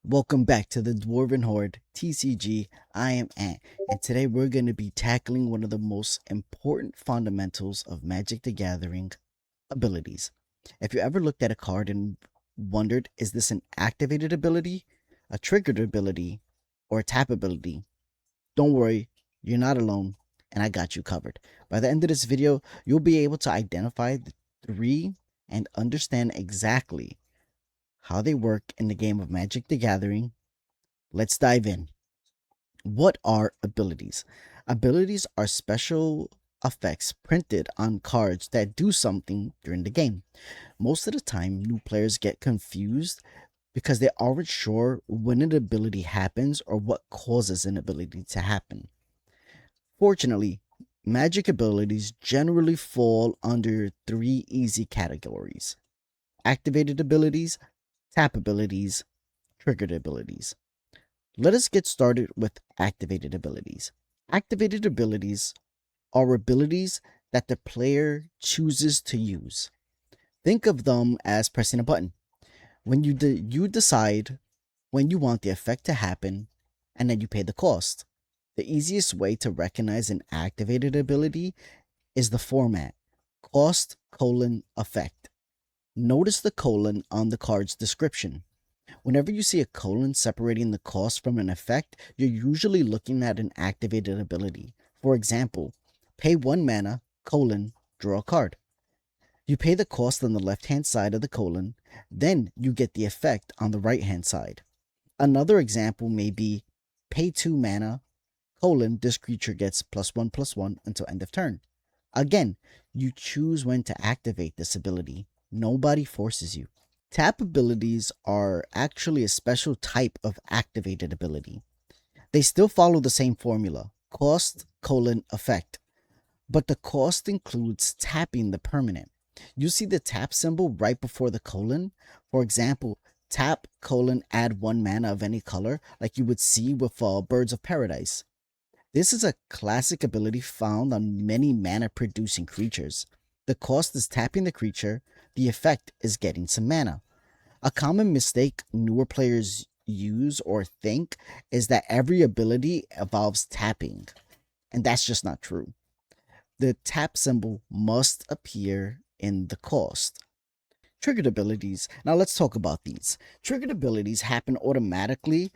Welcome back to the Dwarven Hoard TCG. I am Ant, and today we're going to be tackling one of the most important fundamentals of Magic the Gathering: abilities. If you ever looked at a card and wondered, is this an activated ability, a triggered ability, or a tap ability? Don't worry, you're not alone, and I got you covered. By the end of this video, you'll be able to identify the three and understand exactly how they work in the game of Magic the Gathering. Let's dive in. What are abilities? Abilities are special effects printed on cards that do something during the game. Most of the time, new players get confused because they aren't sure when an ability happens or what causes an ability to happen. Fortunately, magic abilities generally fall under three easy categories: activated abilities, tap abilities, triggered abilities. Let us get started with activated abilities. Activated abilities are abilities that the player chooses to use. Think of them as pressing a button. When you decide when you want the effect to happen, and then you pay the cost. The easiest way to recognize an activated ability is the format: cost colon effect. Notice the colon on the card's description. Whenever you see a colon separating the cost from an effect, you're usually looking at an activated ability. For example, pay 1 mana, colon, draw a card. You pay the cost on the left-hand side of the colon, then you get the effect on the right-hand side. Another example may be pay 2 mana, colon, this creature gets +1/+1 until end of turn. Again, you choose when to activate this ability. Nobody forces you. Tap abilities are actually a special type of activated ability. They still follow the same formula: cost colon effect, but the cost includes tapping the permanent. You see the tap symbol right before the colon. For example, tap colon add 1 mana of any color, like you would see with Birds of Paradise. This is a classic ability found on many mana producing creatures. The cost is tapping the creature, the effect is getting some mana. A common mistake newer players use or think is that every ability involves tapping, and that's just not true. The tap symbol must appear in the cost. Triggered abilities. Now let's talk about these. Triggered abilities happen automatically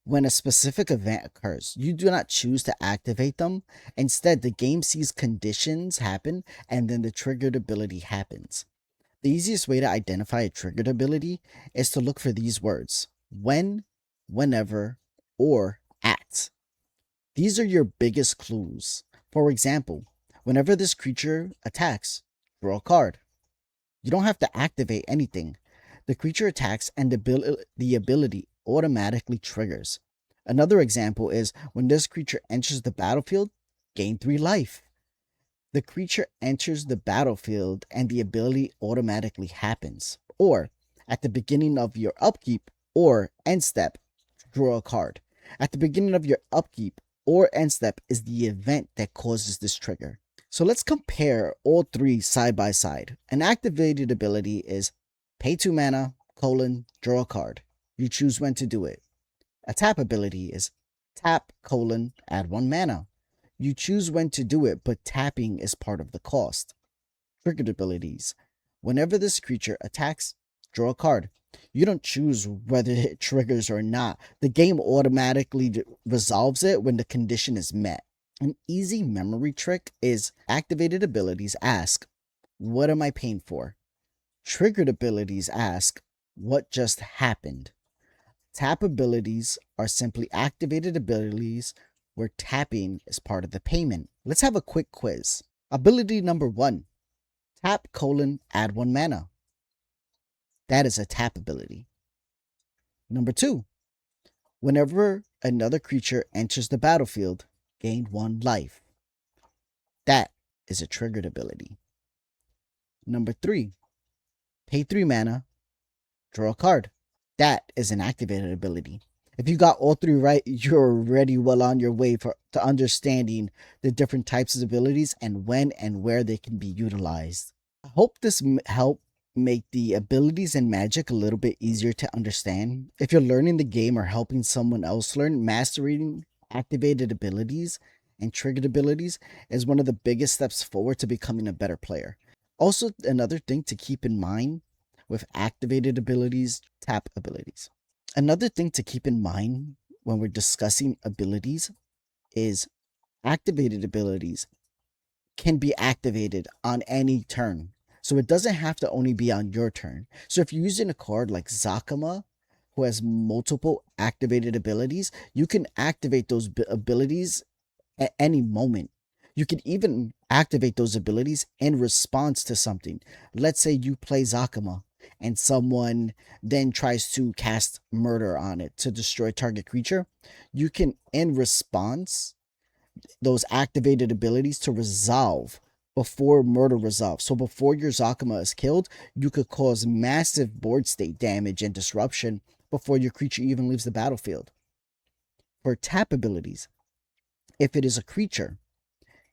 when a specific event occurs. You do not choose to activate them. Instead, the game sees conditions happen and then the triggered ability happens. The easiest way to identify a triggered ability is to look for these words: when, whenever, or at. These are your biggest clues. For example, whenever this creature attacks, draw a card. You don't have to activate anything. The creature attacks and the ability automatically triggers. Another example is when this creature enters the battlefield, gain 3 life. The creature enters the battlefield and the ability automatically happens. Or at the beginning of your upkeep or end step, draw a card. At the beginning of your upkeep or end step is the event that causes this trigger. So let's compare all three side by side. An activated ability is pay 2 mana, colon, draw a card. You choose when to do it. A tap ability is tap, colon, add 1 mana. You choose when to do it, but tapping is part of the cost. Triggered abilities. Whenever this creature attacks, draw a card. You don't choose whether it triggers or not. The game automatically resolves it when the condition is met. An easy memory trick is activated abilities ask, what am I paying for? Triggered abilities ask, what just happened? Tap abilities are simply activated abilities where tapping is part of the payment. Let's have a quick quiz. Ability number 1, tap colon add 1 mana. That is a tap ability. Number 2, whenever another creature enters the battlefield, gain 1 life. That is a triggered ability. Number 3, pay 3 mana, draw a card. That is an activated ability. If you got all three right, you're already well on your way to understanding the different types of abilities and when and where they can be utilized. I hope this helped make the abilities in Magic a little bit easier to understand. If you're learning the game or helping someone else learn, mastering activated abilities and triggered abilities is one of the biggest steps forward to becoming a better player. Also, another thing to keep in mind with activated abilities, tap abilities. Another thing to keep in mind when we're discussing abilities is activated abilities can be activated on any turn. So it doesn't have to only be on your turn. So if you're using a card like Zakama, who has multiple activated abilities, you can activate those abilities at any moment. You can even activate those abilities in response to something. Let's say you play Zakama and someone then tries to cast murder on it to destroy target creature. You can, in response, those activated abilities to resolve before murder resolves. So before your Zakama is killed, you could cause massive board state damage and disruption before your creature even leaves the battlefield. For tap abilities, if it is a creature,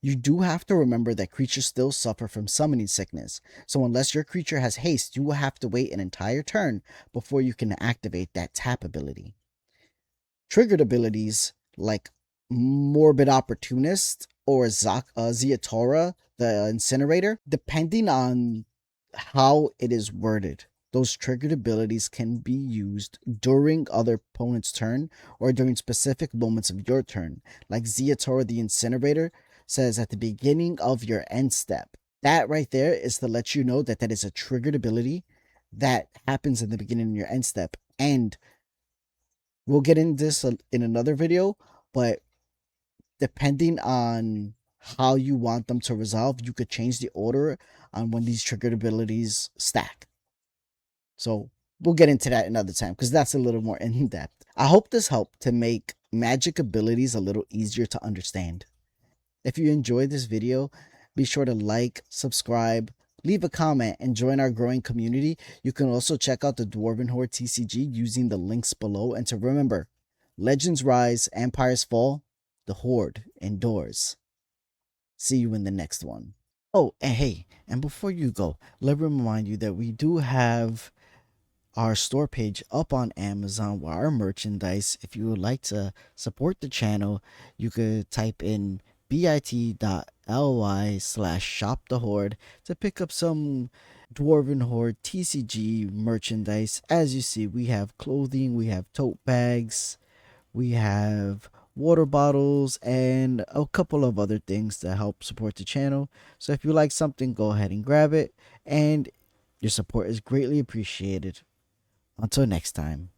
you do have to remember that creatures still suffer from summoning sickness. So unless your creature has haste, you will have to wait an entire turn before you can activate that tap ability. Triggered abilities like Morbid Opportunist or Ziatora, the Incinerator, depending on how it is worded, those triggered abilities can be used during other opponent's turn or during specific moments of your turn. Like Ziatora the Incinerator says at the beginning of your end step. That right there is to let you know that that is a triggered ability that happens in the beginning of your end step. And we'll get into this in another video, but depending on how you want them to resolve, you could change the order on when these triggered abilities stack. So we'll get into that another time because that's a little more in depth. I hope this helped to make magic abilities a little easier to understand. If you enjoyed this video, be sure to like, subscribe, leave a comment, and join our growing community. You can also check out the Dwarven Hoard TCG using the links below. And to remember, legends rise, empires fall, the Horde endures. See you in the next one. Oh, and hey, and before you go, let me remind you that we do have our store page up on Amazon with our merchandise. If you would like to support the channel, you could type in bit.ly/shop the Horde to pick up some Dwarven Horde TCG merchandise. As you see, we have clothing, we have tote bags, we have water bottles, and a couple of other things to help support the channel. So if you like something, go ahead and grab it, and your support is greatly appreciated. Until next time.